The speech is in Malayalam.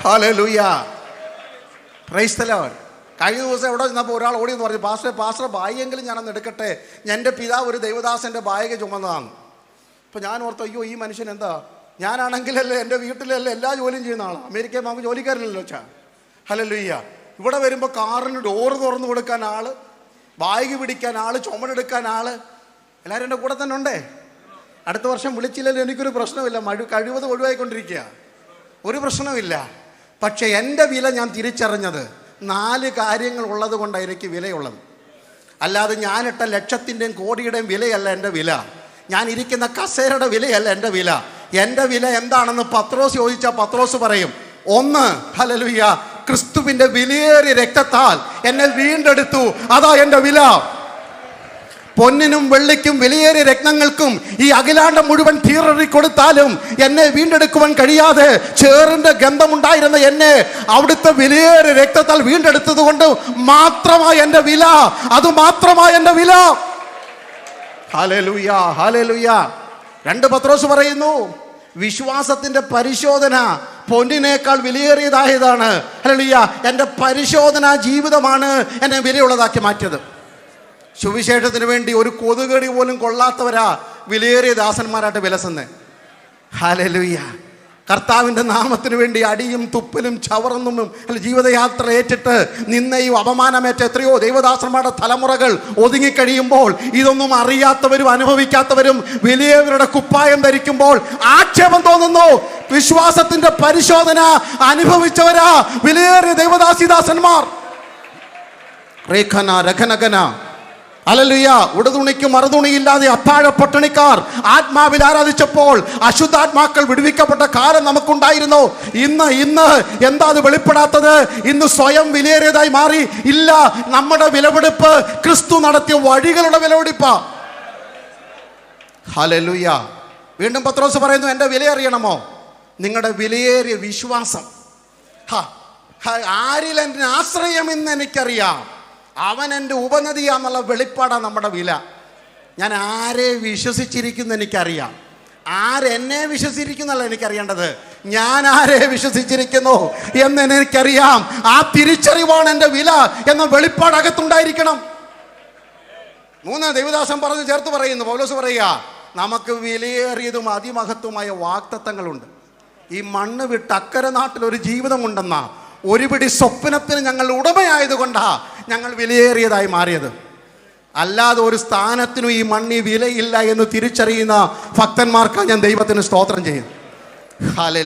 Hallelujah, praise the Lord. കഴിഞ്ഞ ദിവസം എവിടെ ചെന്നപ്പോൾ ഒരാൾ ഓടി എന്ന് പറഞ്ഞു, പാസ്റ്റർ ബായെങ്കിലും ഞാനൊന്ന് എടുക്കട്ടെ, എൻ്റെ പിതാവ് ഒരു ദൈവദാസൻ്റെ ബായക ചുമന്നതാണ്. അപ്പോൾ ഞാൻ ഓർത്തു, അയ്യോ ഈ മനുഷ്യൻ എന്താ, ഞാനാണെങ്കിലല്ലേ എൻ്റെ വീട്ടിലല്ലേ എല്ലാ ജോലിയും ചെയ്യുന്ന ആളാണ്. അമേരിക്കയിൽ നമുക്ക് ജോലിക്കാരില്ലല്ലോ വെച്ചാ. ഹല്ലേലൂയ. ഇവിടെ വരുമ്പോൾ കാറിന് ഡോറ് തുറന്നു കൊടുക്കാൻ ആൾ, ബാഗ് പിടിക്കാൻ ആൾ, ചുമടെടുക്കാൻ ആൾ, എല്ലാവരും എൻ്റെ കൂടെ തന്നെ ഉണ്ടേ. അടുത്ത വർഷം വിളിച്ചില്ലല്ലോ എനിക്കൊരു പ്രശ്നമില്ല, കഴിവത് ഒഴിവായിക്കൊണ്ടിരിക്കുക, ഒരു പ്രശ്നമില്ല. പക്ഷേ എൻ്റെ വില ഞാൻ തിരിച്ചറിഞ്ഞത് 4 കാര്യങ്ങൾ ഉള്ളത് കൊണ്ടാണ് എനിക്ക് വിലയുള്ളത്. അല്ലാതെ ഞാനിട്ട ലക്ഷത്തിൻ്റെയും കോടിയുടെയും വിലയല്ല എൻ്റെ വില, ഞാൻ ഇരിക്കുന്ന കസേരയുടെ വിലയല്ല എൻ്റെ വില. എൻ്റെ വില എന്താണെന്ന് പത്രോസ് ചോദിച്ചാൽ പത്രോസ് പറയും, 1 ഹല്ലേലൂയ, ക്രിസ്തുവിൻ്റെ വിലയേറിയ രക്തത്താൽ എന്നെ വീണ്ടെടുത്തു, അതാ എൻ്റെ വില. പൊന്നിനും വെള്ളിക്കും വിലയേറിയ രത്നങ്ങൾക്കും ഈ അഖിലാണ്ടം മുഴുവൻ തീററി കൊടുത്താലും എന്നെ വീണ്ടെടുക്കുവാൻ കഴിയാതെ ചേറിന്റെ ഗന്ധമുണ്ടായിരുന്ന എന്നെ അവിടുത്തെ വിലയേറിയ രക്തത്താൽ വീണ്ടെടുത്തത് കൊണ്ട് മാത്രമായി എൻ്റെ വില, അത് മാത്രമായി എൻ്റെ വില. Hallelujah, hallelujah. 2 പത്രോസ് പറയുന്നു, വിശ്വാസത്തിന്റെ പരിശോധന പൊന്നിനേക്കാൾ വിലയേറിയതായതാണ്. ഹല്ലേലൂയ. എൻ്റെ പരിശോധന ജീവിതമാണ് എന്നെ വിലയുള്ളതാക്കി മാറ്റിയത്. സുവിശേഷത്തിന് വേണ്ടി ഒരു കൊതുകടി പോലും കൊള്ളാത്തവരാ വിലയേറിയ ദാസന്മാരായിട്ട് വിലസുന്നത്. ഹല്ലേലൂയ. കർത്താവിൻ്റെ നാമത്തിന് വേണ്ടി അടിയും തുപ്പലും ചവറൊന്നും ജീവിതയാത്ര ഏറ്റിട്ട് നിന്നയും അപമാനമേറ്റ എത്രയോ ദൈവദാസന്മാരുടെ തലമുറകൾ ഒതുങ്ങിക്കഴിയുമ്പോൾ ഇതൊന്നും അറിയാത്തവരും അനുഭവിക്കാത്തവരും വലിയവരുടെ കുപ്പായം ധരിക്കുമ്പോൾ ആക്ഷേപം തോന്നുന്നു. വിശ്വാസത്തിന്റെ പരിശോധന അനുഭവിച്ചവരാ വിലയേറിയ ദൈവദാസിദാസന്മാർ. റേഖന രഖനഗന ഹല്ലേലൂയ. ഉടുതുണിക്ക് മറുതുണിയില്ലാതെ അത്താഴ പട്ടിണിക്കാർ ആത്മാവിൽ ആരാധിച്ചപ്പോൾ അശുദ്ധാത്മാക്കൾ വിടുവിക്കപ്പെട്ട കാലം നമുക്കുണ്ടായിരുന്നു. ഇന്ന് എന്താ അത് വെളിപ്പെടാത്തത്? ഇന്ന് സ്വയം വിലയേറിയതായി മാറി. ഇല്ല, നമ്മുടെ വിലപിടിപ്പ് ക്രിസ്തു നടത്തിയ വഴികളുടെ വിലപിടിപ്പാ. ഹല്ലേലൂയ. വീണ്ടും പത്രോസ് പറയുന്നു, എൻ്റെ വിലയറിയണമോ? നിങ്ങളുടെ വിലയേറിയ വിശ്വാസം. ആരിൽ എൻ്റെ ആശ്രയമെന്ന് എനിക്കറിയാം, അവൻ എൻ്റെ ഉപനദിയാന്നുള്ള വെളിപ്പാടാണ് നമ്മുടെ വില. ഞാൻ ആരെ വിശ്വസിച്ചിരിക്കുന്നു എനിക്കറിയാം, ആരെന്നെ വിശ്വസിച്ചിരിക്കുന്നല്ല എനിക്കറിയേണ്ടത്, ഞാൻ ആരെ വിശ്വസിച്ചിരിക്കുന്നു എന്ന് എനിക്കറിയാം. ആ തിരിച്ചറിവാണ് എൻ്റെ വില എന്ന വെളിപ്പാട് അകത്തുണ്ടായിരിക്കണം. 3 ദൈവദാസൻ പറഞ്ഞു ചേർത്ത് പറയുന്നു. പൗലോസ് പറയുക, നമുക്ക് വിലയേറിയതും അതിമഹത്വമായ വാഗ്ദത്തങ്ങളുണ്ട്. ഈ മണ്ണ് വിട്ട് അക്കരെ നാട്ടിലൊരു ജീവിതമുണ്ടെന്ന ഒരുപിടി സ്വപ്നത്തിന് ഞങ്ങൾ ഉടമയായതുകൊണ്ടാ ഞങ്ങൾ വിലയേറിയതായി മാറിയത്. അല്ലാതെ ഒരു സ്ഥാനത്തിനും ഈ മണ്ണി വിലയില്ല എന്ന് തിരിച്ചറിയുന്ന ഭക്തന്മാർക്കാണ് ഞാൻ ദൈവത്തിന് സ്തോത്രം ചെയ്യുന്നു. ഹല്ലേലൂയ.